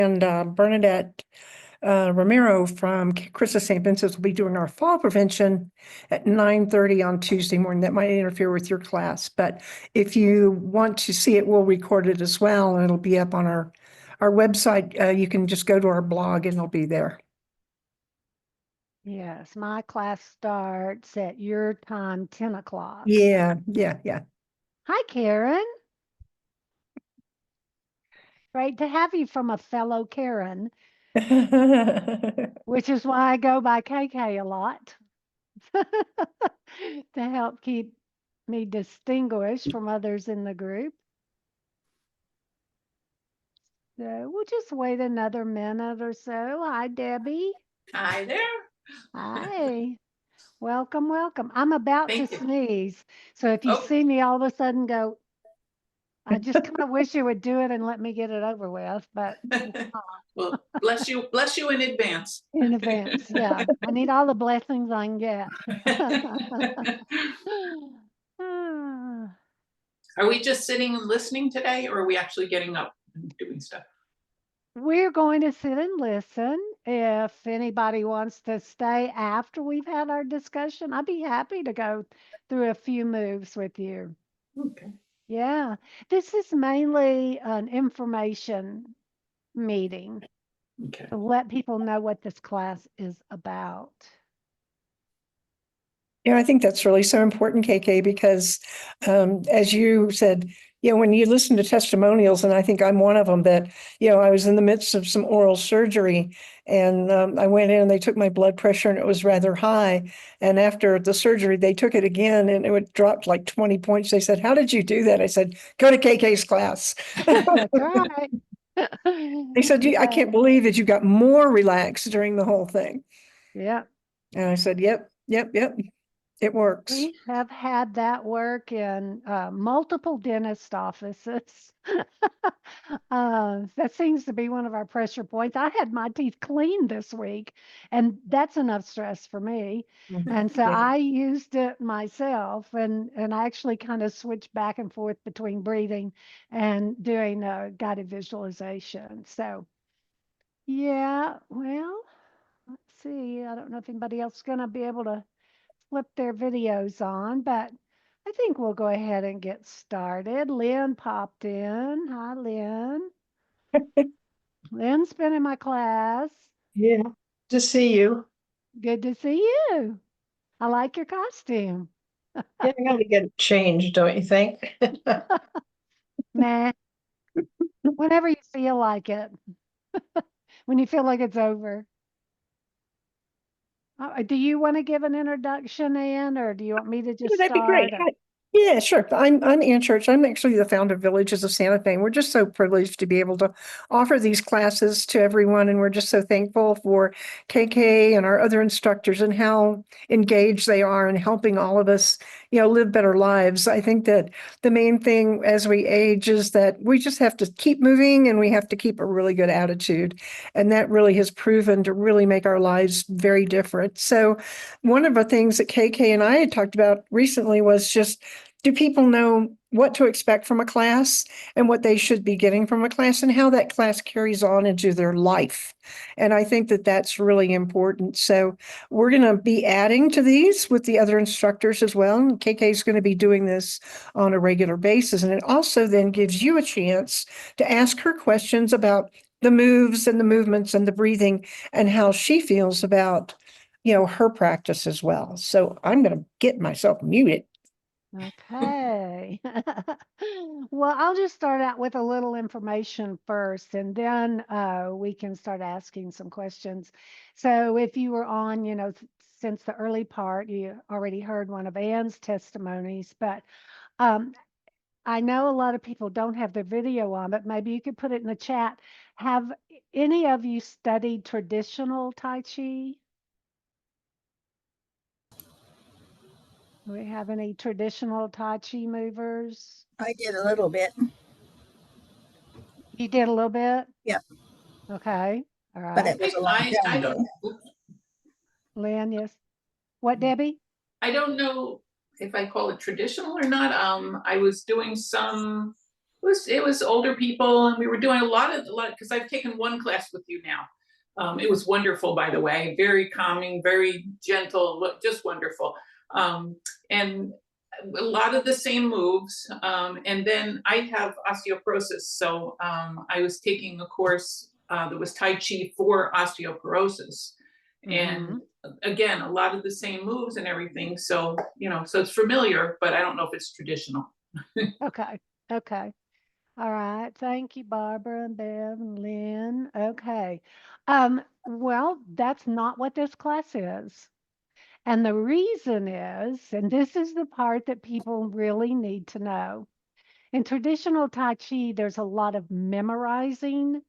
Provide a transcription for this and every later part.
and Bernadette Romero from Christus St. Vincent's will be doing our fall prevention at 9:30 on Tuesday morning. That might interfere with your class, but if you want to see it, we'll record it as well, and it'll be up on our website. You can just go to our blog and it'll be there. Yes, my class starts at your time, 10 o'clock. Yeah. Hi, Karen. Great to have you from a fellow Karen, which is why I go by KK a lot to help keep me distinguished from others in the group. So we'll just wait another minute or so. Hi, Debbie. Hi there. Hi. Welcome, welcome. I'm about Thank to you. sneeze. So if you see me all of a sudden go, I just kind of wish you would do it and let me get it over with, but Well, bless you in advance. in advance. Yeah. I need all the blessings I can get. Are we just sitting and listening today, or are we actually getting up and doing stuff? We're going to sit and listen. If anybody wants to stay after we've had our discussion, I'd be happy to go through a few moves with you. Okay. Yeah. This is mainly an information meeting Okay. to let people know what this class is about. Yeah, I think that's really so important, KK, because as you said, when you listen to testimonials, and I think I'm one of them, that, I was in the midst of some oral surgery, and I went in and they took my blood pressure and it was rather high. And after the surgery, they took it again and it dropped like 20 points. They said, "How did you do that?" I said, "Go to KK's class." That's right. They said, "I can't believe that you got more relaxed during the whole thing." Yeah. And I said, yep. It works. We have had that work in multiple dentist offices. That seems to be one of our pressure points. I had my teeth cleaned this week, and that's enough stress for me. And so Yeah. I used it myself, and I actually kind of switched back and forth between breathing and doing guided visualization. So, yeah, well, let's see. I don't know if anybody else is going to be able to flip their videos on, but I think we'll go ahead and get started. Lynn popped in. Hi, Lynn. Lynn's been in my class. Yeah, to see you. Good to see you. I like your costume. Yeah, I gotta get changed, don't you think? Nah, whenever you feel like it, when you feel like it's over. Do you want to give an introduction, Ann, or do you want me to just That'd be great. start? Yeah, sure. I'm Ann Church. I'm actually the founder of Villages of Santa Fe. And we're just so privileged to be able to offer these classes to everyone. And we're just so thankful for KK and our other instructors and how engaged they are in helping all of us, live better lives. I think that the main thing as we age is that we just have to keep moving and we have to keep a really good attitude. And that really has proven to really make our lives very different. So one of the things that KK and I had talked about recently was just, do people know what to expect from a class and what they should be getting from a class and how that class carries on into their life? And I think that that's really important. So we're going to be adding to these with the other instructors as well. And KK is going to be doing this on a regular basis. And it also then gives you a chance to ask her questions about the moves and the movements and the breathing and how she feels about, her practice as well. So I'm going to get myself muted. Okay. Well, I'll just start out with a little information first, and then we can start asking some questions. So if you were on, since the early part, you already heard one of Ann's testimonies, but I know a lot of people don't have their video on, but maybe you could put it in the chat. Have any of you studied traditional Tai Chi? Do we have any traditional Tai Chi movers? I did a little bit. You did a little bit? Yeah. Okay. All right. But it was a long time I ago. Lynn, yes. What, Debbie? don't know if I call it traditional or not. I was doing some It was older people, and we were doing a lot because I've taken one class with you now. It was wonderful, by the way, very calming, very gentle, just wonderful. And a lot of the same moves. And then I have osteoporosis, so I was taking a course that was Tai Chi for osteoporosis. And again, a lot of the same moves and everything. So, so it's familiar, but I don't know if it's traditional. Okay. Okay. All right. Thank you, Barbara and Bev and Lynn. Okay. Well, that's not what this class is. And the reason is, and this is the part that people really need to know. In traditional Tai Chi, there's a lot of memorizing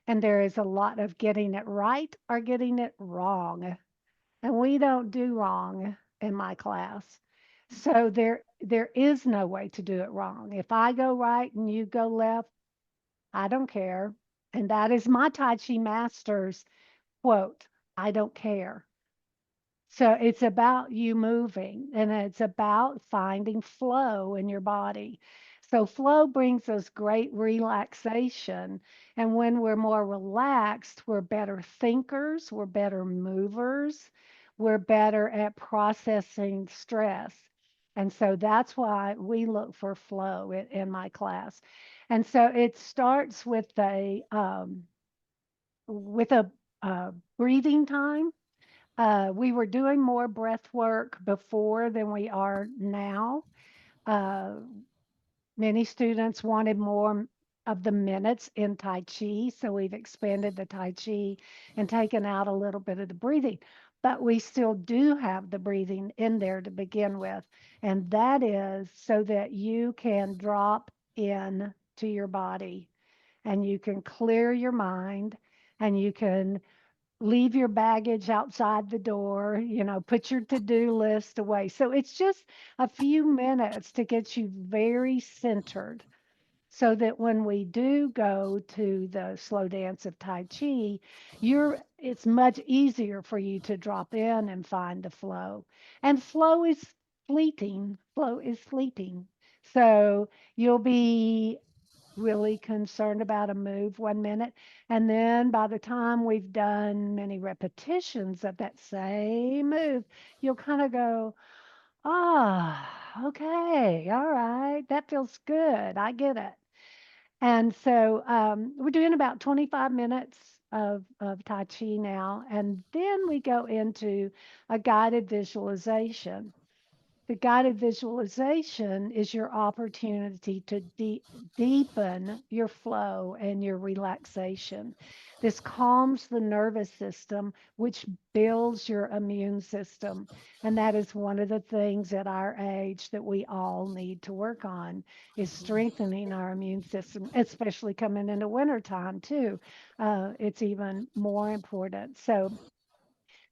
and there is a lot of getting it right or getting it wrong. And we don't do wrong in my class. So there is no way to do it wrong. If I go right and you go left, I don't care. And that is my Tai Chi master's quote, I don't care. So it's about you moving and it's about finding flow in your body. So flow brings us great relaxation. And when we're more relaxed, we're better thinkers, we're better movers, we're better at processing stress. And so that's why we look for flow in my class. And so it starts with a breathing time. We were doing more breath work before than we are now. Uh, Many students wanted more of the minutes in Tai Chi, so we've expanded the Tai Chi and taken out a little bit of the breathing. But we still do have the breathing in there to begin with, and that is so that you can drop in to your body and you can clear your mind and you can leave your baggage outside the door, put your to-do list away. So it's just a few minutes to get you very centered so that when we do go to the slow dance of Tai Chi, it's much easier for you to drop in and find the flow. And flow is fleeting. Flow is fleeting. So you'll be really concerned about a move 1 minute. And then by the time we've done many repetitions of that same move, you'll kind of go, okay, all right, that feels good. I get it. And so we're doing about 25 minutes of Tai Chi now. And then we go into a guided visualization. The guided visualization is your opportunity to deepen your flow and your relaxation. This calms the nervous system, which builds your immune system. And that is one of the things at our age that we all need to work on is strengthening our immune system, especially coming into wintertime too. It's even more important. So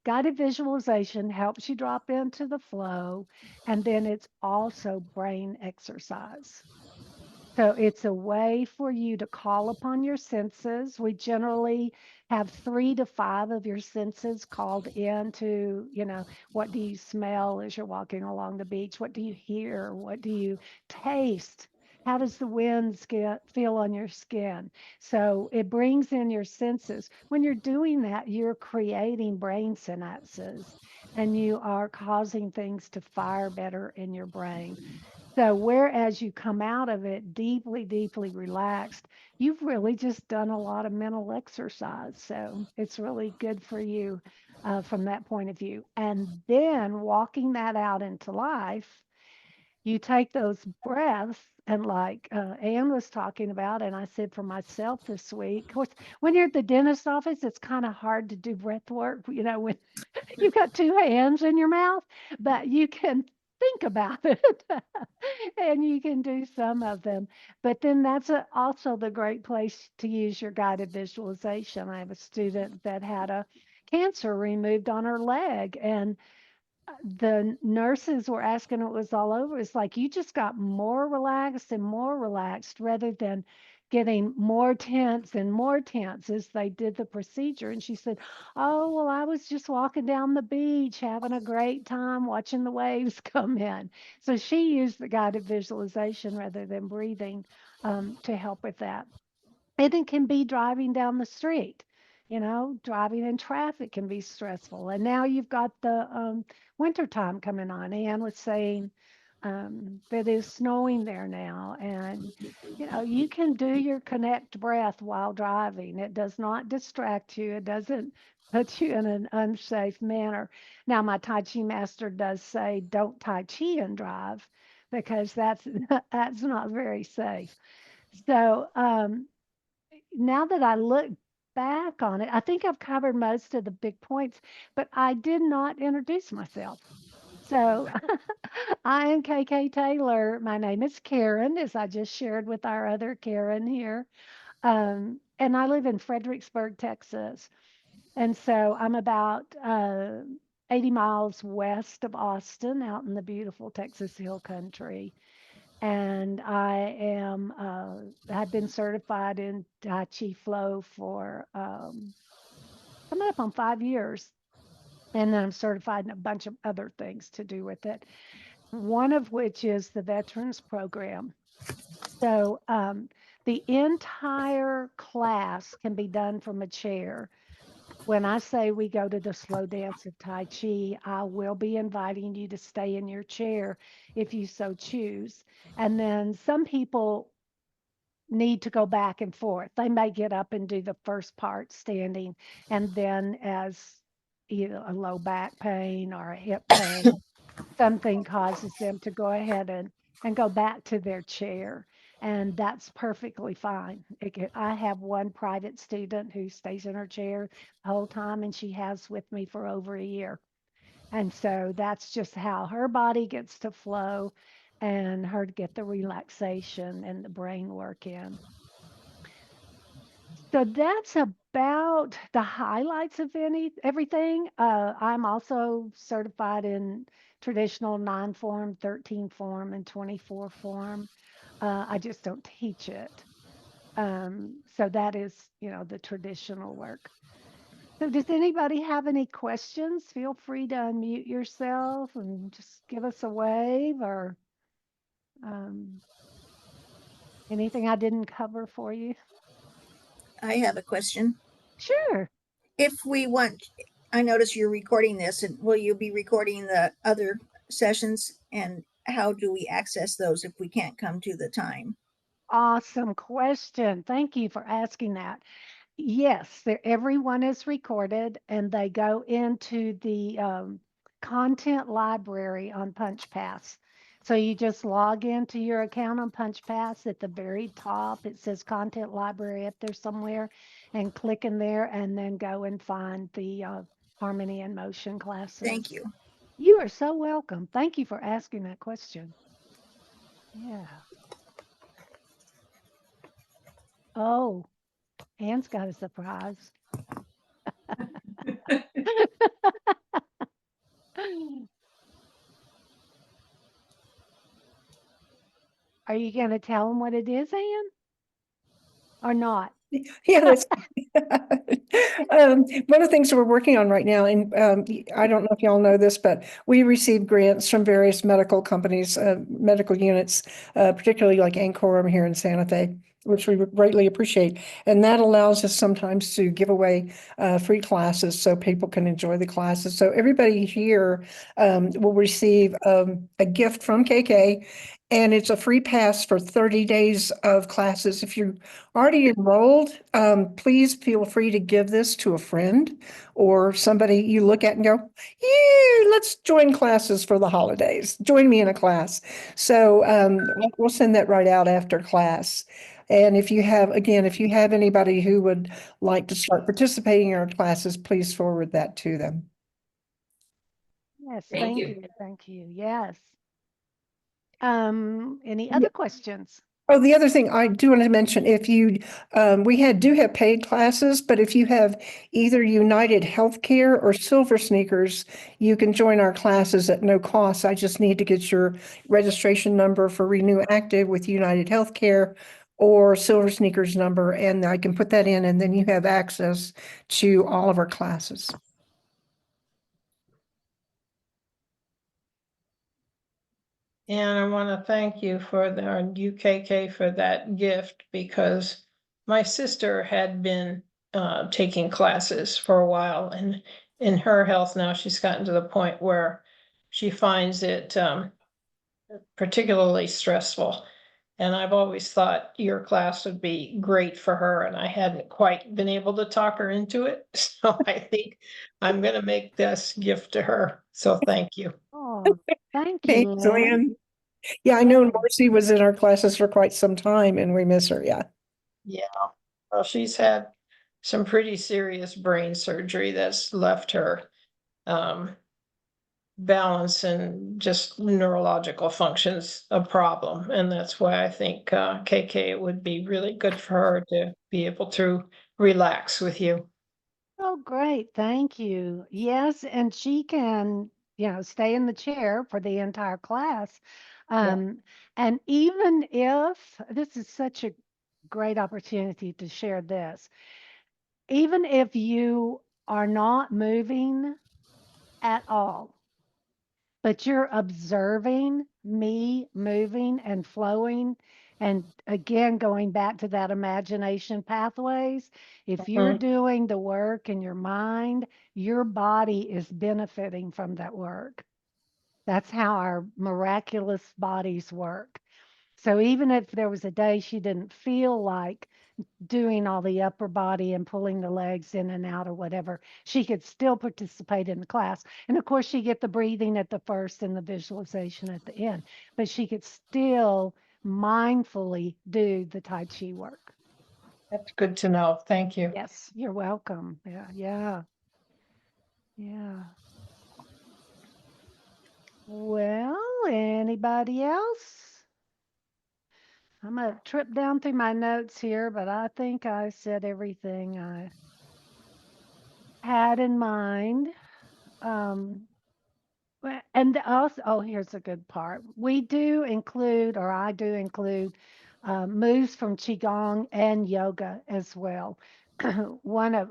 guided visualization helps you drop into the flow, and then it's also brain exercise. So it's a way for you to call upon your senses. We generally have 3 to 5 of your senses called into, what do you smell as you're walking along the beach? What do you hear? What do you taste? How does the wind feel on your skin? So it brings in your senses. When you're doing that, you're creating brain synapses and you are causing things to fire better in your brain. So, whereas you come out of it deeply, deeply relaxed, you've really just done a lot of mental exercise. So, it's really good for you from that point of view. And then walking that out into life, you take those breaths and like Anne was talking about, and I said for myself this week, of course, when you're at the dentist office, it's kind of hard to do breath work, when you've got 2 hands in your mouth, but you can think about it and you can do some of them. But then that's also the great place to use your guided visualization. I have a student that had a cancer removed on her leg, and the nurses were asking it was all over. It's like you just got more relaxed and more relaxed rather than getting more tense as they did the procedure. And she said, oh, well, I was just walking down the beach having a great time watching the waves come in. So she used the guided visualization rather than breathing to help with that. And it can be driving down the street. Driving in traffic can be stressful. And now you've got the winter time coming on. Anne was saying that it's snowing there now. And, you can do your connect breath while driving. It does not distract you. It doesn't put you in an unsafe manner. Now, my Tai Chi master does say, don't Tai Chi and drive because that's that's not very safe. So, now that I look back on it, I think I've covered most of the big points, but I did not introduce myself. So I am KK Taylor. My name is Karen, as I just shared with our other Karen here. And I live in Fredericksburg, Texas. And so I'm about 80 miles west of Austin, out in the beautiful Texas Hill Country. And I've been certified in Tai Chi Flow for coming up on 5 years. And then I'm certified in a bunch of other things to do with it. One of which is the Veterans Program. So the entire class can be done from a chair. When I say we go to the slow dance of Tai Chi, I will be inviting you to stay in your chair if you so choose. And then some people need to go back and forth. They may get up and do the first part standing, and then as a low back pain or a hip pain, something causes them to go ahead and go back to their chair. And that's perfectly fine. I have one private student who stays in her chair the whole time, and she has with me for over a year. And so that's just how her body gets to flow and her to get the relaxation and the brain work in. So that's about the highlights of everything. I'm also certified in traditional 9 form, 13 form, and 24 form. I just don't teach it. So that is, the traditional work. So does anybody have any questions? Feel free to unmute yourself and just give us a wave or um, anything I didn't cover for you. I have a question. Sure. If we want, I notice you're recording this, and will you be recording the other sessions? And how do we access those if we can't come to the time? Awesome question. Thank you for asking that. Yes, everyone is recorded and they go into the content library on PunchPass. So you just log into your account on PunchPass. At the very top, it says content library up there somewhere, and click in there and then go and find the harmony and motion classes. Thank you. You are so welcome. Thank you for asking that question. Yeah. Oh, Anne's got a surprise. Are you going to tell them what it is, Anne? Or not? Yeah, that's one of the things we're working on right now, and I don't know if y'all know this, but we receive grants from various medical companies, medical units, particularly like Ancorum here in Santa Fe, which we greatly appreciate. And that allows us sometimes to give away free classes so people can enjoy the classes. So everybody here will receive a gift from KK, and it's a free pass for 30 days of classes. If you're already enrolled, please feel free to give this to a friend or somebody you look at and go, yeah, let's join classes for the holidays. Join me in a class. So we'll send that right out after class. And if you have anybody who would like to start participating in our classes, please forward that to them. Yes, Thank thank you. you. Thank you. Yes. Any other questions? Oh, the other thing I do want to mention, if you, do have paid classes, but if you have either United Healthcare or Silver Sneakers, you can join our classes at no cost. I just need to get your registration number for Renew Active with United Healthcare or Silver Sneakers number, and I can put that in, and then you have access to all of our classes. And I want to thank you for the UKK for that gift, because my sister had been taking classes for a while, and in her health now, she's gotten to the point where she finds it particularly stressful. And I've always thought your class would be great for her, and I hadn't quite been able to talk her into it. So I think I'm going to make this gift to her. So thank you. Oh, thank you, Thanks, Lynn. Lynn. Yeah, I know Yeah. Marcy was in our classes for quite some time and we miss her. Yeah. Yeah, well, she's had some pretty serious brain surgery that's left her balance and just neurological functions a problem. And that's why I think KK would be really good for her to be able to relax with you. Oh, great. Thank you. Yes, and she can, stay in the chair for the entire class. And even if this is such a great opportunity to share this, even if you are not moving at all, but you're observing me moving and flowing. And again, going back to that imagination pathways, if you're Mhm. doing the work in your mind, your body is benefiting from that work. That's how our miraculous bodies work. So even if there was a day she didn't feel like doing all the upper body and pulling the legs in and out or whatever, she could still participate in the class. And of course, she get the breathing at the first and the visualization at the end, but she could still mindfully do the Tai Chi work. That's good to know. Thank you. Yes, you're welcome. Yeah, yeah, yeah. Well, anybody else? I'm gonna trip down through my notes here, but I think I said everything I had in mind. And also, oh, here's a good part. We do include, or I do include, moves from Qi Gong and yoga as well. One of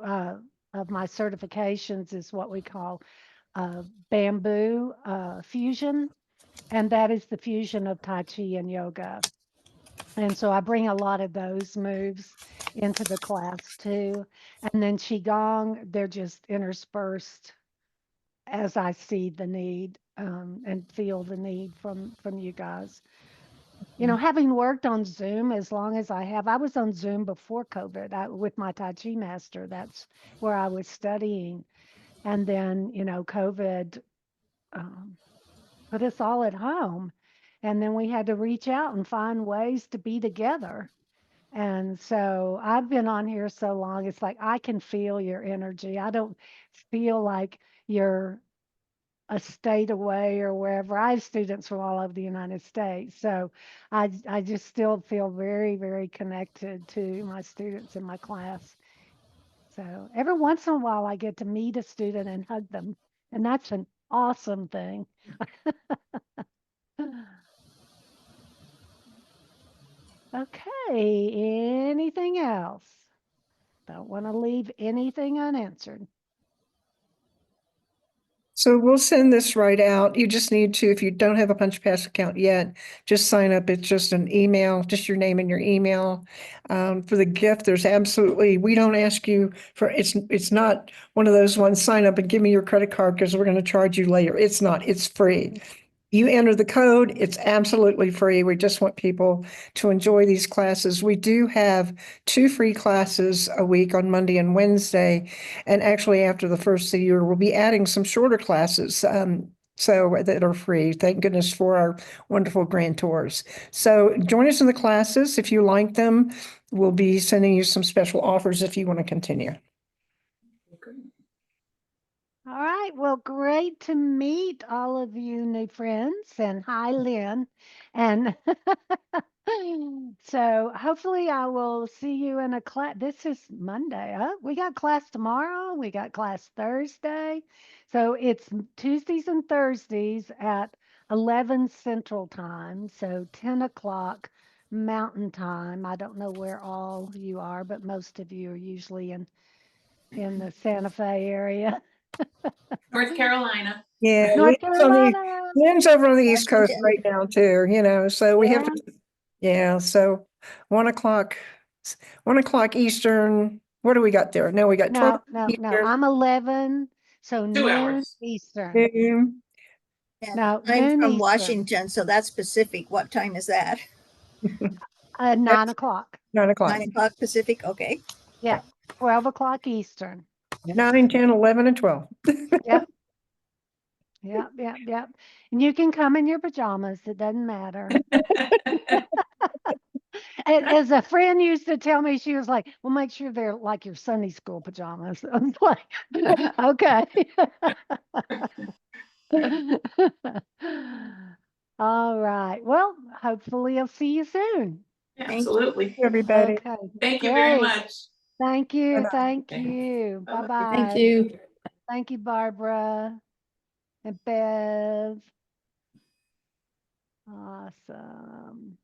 my certifications is what we call bamboo fusion, and that is the fusion of Tai Chi and yoga. And so I bring a lot of those moves into the class too. And then Qigong, they're just interspersed as I see the need and feel the need from you guys. Having worked on Zoom as long as I have, I was on Zoom before COVID with my Tai Chi master. That's where I was studying. And then, COVID um, put us all at home. And then we had to reach out and find ways to be together. And so I've been on here so long, it's like I can feel your energy. I don't feel like you're a state away or wherever. I have students from all over the United States. So I just still feel very, very connected to my students in my class. So every once in a while I get to meet a student and hug them. And that's an awesome thing. Okay, anything else? Don't want to leave anything unanswered. So we'll send this right out. You just need to, if you don't have a Punch Pass account yet, just sign up. It's just an email, just your name and your email. For the gift, we don't ask you for, it's not one of those ones, sign up and give me your credit card because we're going to charge you later. It's not, it's free. You enter the code, it's absolutely free. We just want people to enjoy these classes. We do have 2 free classes a week on Monday and Wednesday. And actually, after the first of the year, we'll be adding some shorter classes so that are free. Thank goodness for our wonderful grantors. So join us in the classes. If you like them, we'll be sending you some special offers if you want to continue. All right. Well, great to meet all of you new friends. And hi, Lynn. And so hopefully I will see you in a class. This is Monday. We got class tomorrow. We got class Thursday. So it's Tuesdays and Thursdays at 11 Central Time. So 10 o'clock Mountain Time. I don't know where all you are, but most of you are usually in the Santa Fe area. North Carolina. Yeah, North Lynn's on the Carolina. Lynn's over on the East Coast Washington. right now too, you know, so we have Yeah. to, yeah, so 1 o'clock Eastern. What do we got there? No, we got 12 No. Eastern. I'm 11, so 2 noon hours. Eastern. noon. And No, I'm noon from Eastern. Washington, so that's Pacific. What time is that? 9 o'clock. 9 o'clock. 9 o'clock Pacific, okay. Yeah, 12 o'clock Eastern. 9, 10, 11, and 12. Yep. And you can come in your pajamas. It doesn't matter. As a friend used to tell me, she was like, "Well, make sure they're like your Sunday school pajamas." I was like, "Okay." All right. Well, hopefully I'll see you soon. Absolutely. Everybody. Okay. Thank you very Great. much. Thank you. Bye-bye. Thank Okay. you. Bye-bye. Bye-bye. Thank you. Thank you, Barbara and Bev. Awesome.